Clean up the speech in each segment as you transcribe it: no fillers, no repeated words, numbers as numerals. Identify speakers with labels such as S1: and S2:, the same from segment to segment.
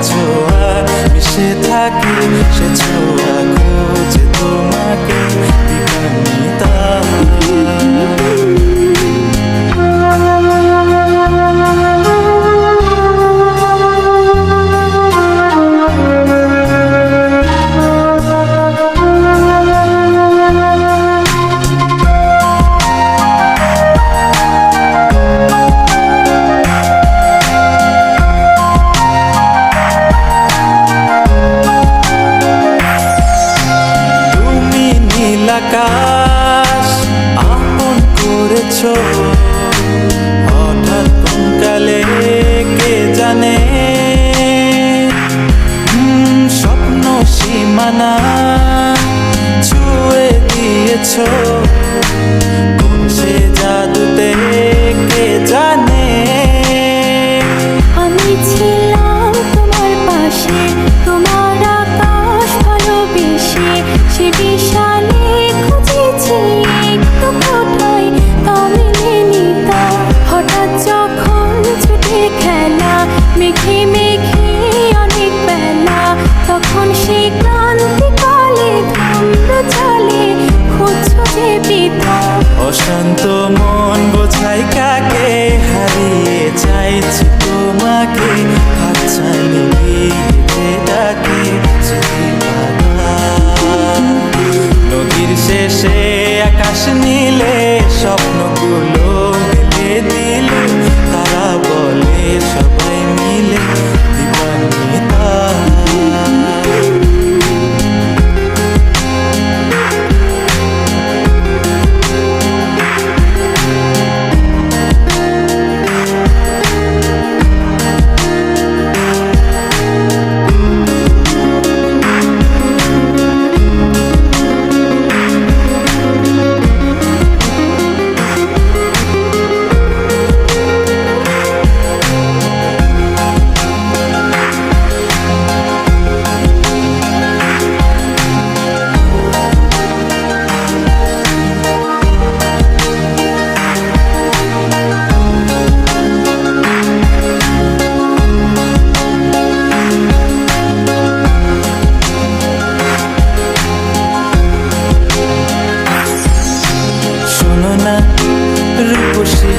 S1: ছোঁয়া মিশে থাকে, সে ছোঁয়া খোঁজে তোমাকে দীপান্বিতা। আকাশ আপন করেছো হঠাৎ কোন কালে কে জানে, স্বপ্ন সীমানা ছুঁয়ে দিয়েছো কোন সে জাদুতে কে জানে।
S2: আমি ছিলাম তোমার পাশে, তোমার আকাশ ভালোবেসে, সে বিশালে খুঁজেছি একটু কোথায় তা মেলেনি তা। হঠাৎ যখন ছুটে খেলা মেঘে মেঘে অনেক বেলা, তখন সে ক্রান্তিকালে ধূম্র জলে খুঁজছো যে পিতা।
S1: অশান্ত মন বোঝাই কাকে হারিয়ে চাইছি তোমাকে, হাতছানি দিয়ে ডাকে নদীর শেষে আকাশ নীলে স্বপ্নগুলো মেলে দিল, তারা বলে সবাই মিলে দীপান্বিতা। রূপসী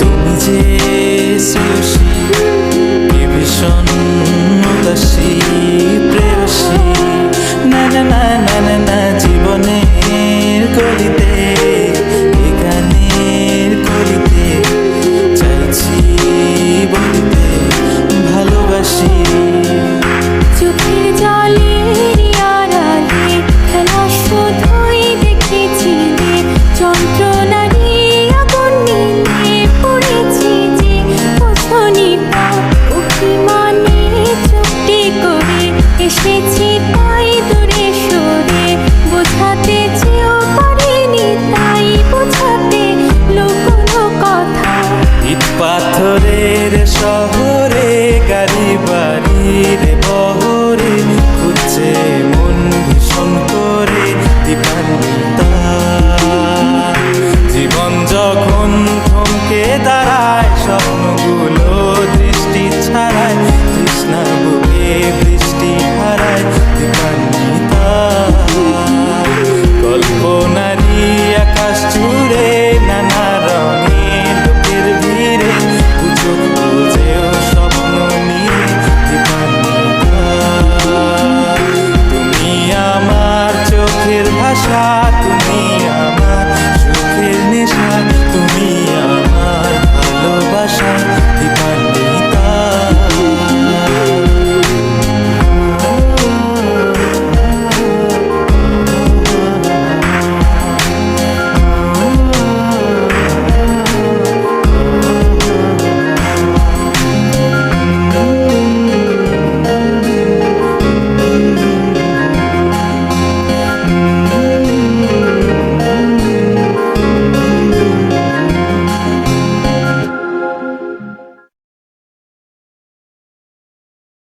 S1: তুমি যে শ্রেয়সী, কে ভীষণ উদাসী প্রেয়সী, না না না না না না জীবনের গলিতে এ গানের কলিতে চাইছি বলিতে ভালোবাসি।
S2: চোখের জলের আড়ালে খেলা শুধুই দেখেছি রে, যন্ত্রণারই আগুন নিয়ে পড়েছি যে বোঝনি তা। অভিমানে চুপটি করে এসেছি তাই দূরে সরে, বোঝাতে চেয়েও পারিনি তাই বোঝাতে লুকোনো কথা।
S1: ইট পাথরের শহরে গাড়ি বাড়ির বহরে খুঁজছে মন ভীষণ করে দীপান্বিতা। জীবন যখন থমকে দাঁড়ায় স্বপ্ন